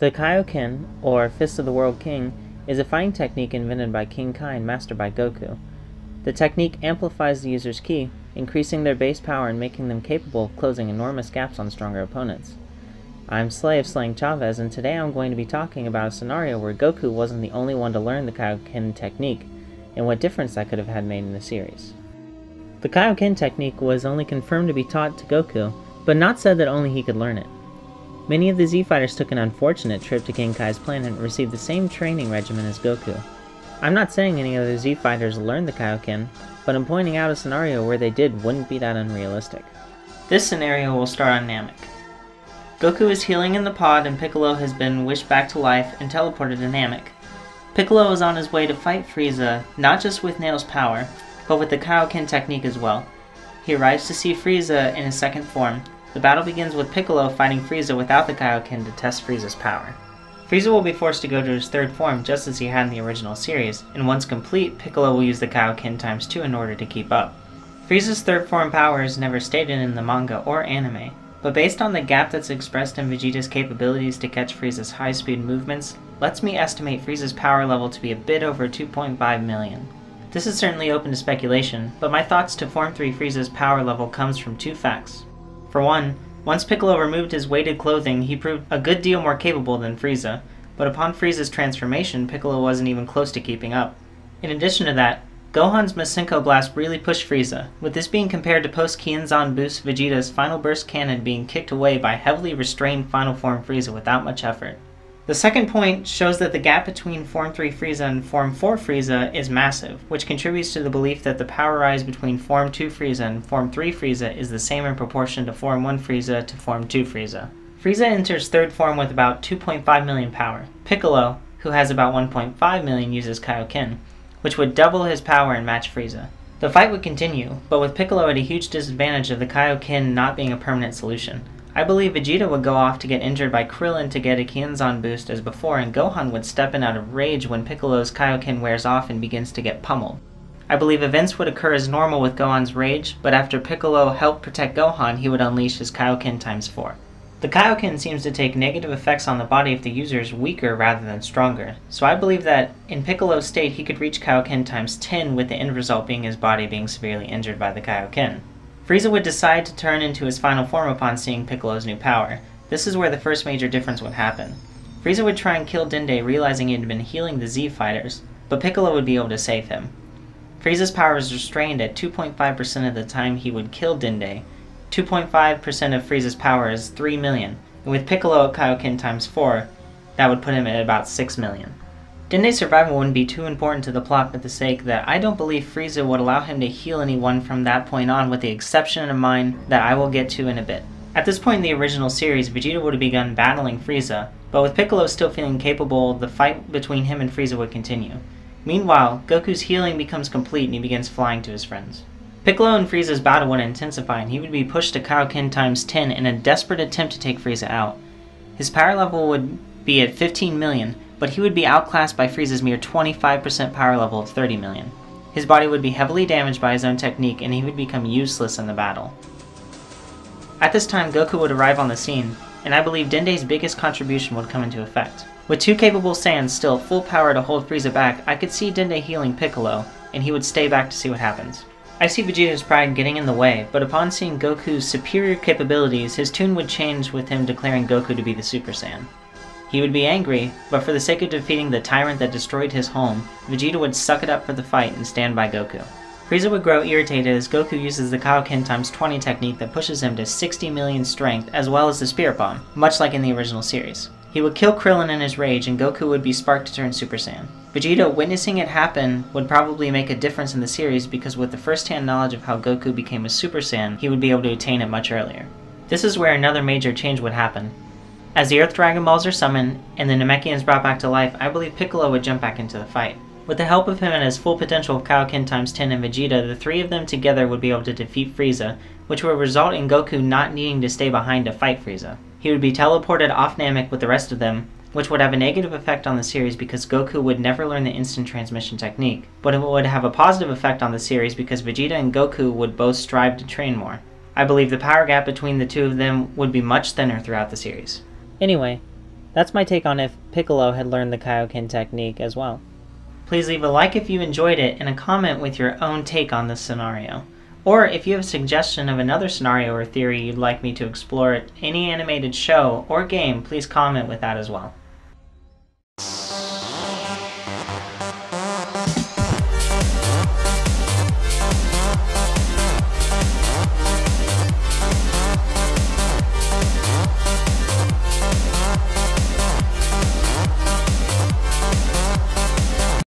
The Kaio-ken, or Fist of the World King, is a fighting technique invented by King Kai and mastered by Goku. The technique amplifies the user's ki, increasing their base power and making them capable of closing enormous gaps on stronger opponents. I'm Slay of Slaying Chavez, and today I'm going to be talking about a scenario where Goku wasn't the only one to learn the Kaio-ken technique, and what difference that could have had made in the series. The Kaio-ken technique was only confirmed to be taught to Goku, but not said that only he could learn it. Many of the Z-Fighters took an unfortunate trip to King Kai's planet and received the same training regimen as Goku. I'm not saying any other Z-Fighters learned the Kaio-ken, but I'm pointing out a scenario where they did wouldn't be that unrealistic. This scenario will start on Namek. Goku is healing in the pod and Piccolo has been wished back to life and teleported to Namek. Piccolo is on his way to fight Frieza, not just with Nail's power, but with the Kaio-ken technique as well. He arrives to see Frieza in his second form. The battle begins with Piccolo fighting Frieza without the Kaio-ken to test Frieza's power. Frieza will be forced to go to his third form just as he had in the original series, and once complete, Piccolo will use the Kaio-ken ×2 in order to keep up. Frieza's third form power is never stated in the manga or anime, but based on the gap that's expressed in Vegeta's capabilities to catch Frieza's high-speed movements, lets me estimate Frieza's power level to be a bit over 2.5 million. This is certainly open to speculation, but my thoughts to Form 3 Frieza's power level comes from two facts. For one, once Piccolo removed his weighted clothing, he proved a good deal more capable than Frieza, but upon Frieza's transformation, Piccolo wasn't even close to keeping up. In addition to that, Gohan's Masenko Blast really pushed Frieza, with this being compared to post-Kienzan boost Vegeta's Final Burst Cannon being kicked away by heavily restrained Final Form Frieza without much effort. The second point shows that the gap between Form 3 Frieza and Form 4 Frieza is massive, which contributes to the belief that the power rise between Form 2 Frieza and Form 3 Frieza is the same in proportion to Form 1 Frieza to Form 2 Frieza. Frieza enters third form with about 2.5 million power. Piccolo, who has about 1.5 million, uses Kaio-ken, which would double his power and match Frieza. The fight would continue, but with Piccolo at a huge disadvantage of the Kaio-ken not being a permanent solution. I believe Vegeta would go off to get injured by Krillin to get a Kienzan boost as before, and Gohan would step in out of rage when Piccolo's Kaio-ken wears off and begins to get pummeled. I believe events would occur as normal with Gohan's rage, but after Piccolo helped protect Gohan, he would unleash his Kaio-ken ×4. The Kaio-ken seems to take negative effects on the body if the user is weaker rather than stronger, so I believe that in Piccolo's state he could reach Kaio-ken ×10 with the end result being his body being severely injured by the Kaio-ken. Frieza would decide to turn into his final form upon seeing Piccolo's new power. This is where the first major difference would happen. Frieza would try and kill Dende, realizing he had been healing the Z-Fighters, but Piccolo would be able to save him. Frieza's power was restrained at 2.5% of the time he would kill Dende. 2.5% of Frieza's power is 3 million, and with Piccolo at Kaio-ken ×4, that would put him at about 6 million. Dende's survival wouldn't be too important to the plot for the sake that I don't believe Frieza would allow him to heal anyone from that point on, with the exception of mine that I will get to in a bit. At this point in the original series, Vegeta would have begun battling Frieza, but with Piccolo still feeling capable, the fight between him and Frieza would continue. Meanwhile, Goku's healing becomes complete and he begins flying to his friends. Piccolo and Frieza's battle would intensify and he would be pushed to Kaio-ken ×10 in a desperate attempt to take Frieza out. His power level would be at 15 million, but he would be outclassed by Frieza's mere 25% power level of 30 million. His body would be heavily damaged by his own technique and he would become useless in the battle. At this time, Goku would arrive on the scene, and I believe Dende's biggest contribution would come into effect. With two capable Saiyans still at full power to hold Frieza back, I could see Dende healing Piccolo, and he would stay back to see what happens. I see Vegeta's pride getting in the way, but upon seeing Goku's superior capabilities, his tune would change with him declaring Goku to be the Super Saiyan. He would be angry, but for the sake of defeating the tyrant that destroyed his home, Vegeta would suck it up for the fight and stand by Goku. Frieza would grow irritated as Goku uses the Kaio-ken ×20 technique that pushes him to 60 million strength as well as the Spirit Bomb, much like in the original series. He would kill Krillin in his rage and Goku would be sparked to turn Super Saiyan. Vegeta, witnessing it happen, would probably make a difference in the series because with the first-hand knowledge of how Goku became a Super Saiyan, he would be able to attain it much earlier. This is where another major change would happen. As the Earth Dragon Balls are summoned, and the Namekians brought back to life, I believe Piccolo would jump back into the fight. With the help of him and his full potential of Kaio-ken ×10 and Vegeta, the three of them together would be able to defeat Frieza, which would result in Goku not needing to stay behind to fight Frieza. He would be teleported off Namek with the rest of them, which would have a negative effect on the series because Goku would never learn the instant transmission technique, but it would have a positive effect on the series because Vegeta and Goku would both strive to train more. I believe the power gap between the two of them would be much thinner throughout the series. Anyway, That's my take on if Piccolo had learned the Kaio-ken technique as well. Please leave a like if you enjoyed it and a comment with your own take on this scenario. Or if you have a suggestion of another scenario or theory you'd like me to explore at any animated show or game, please comment with that as well.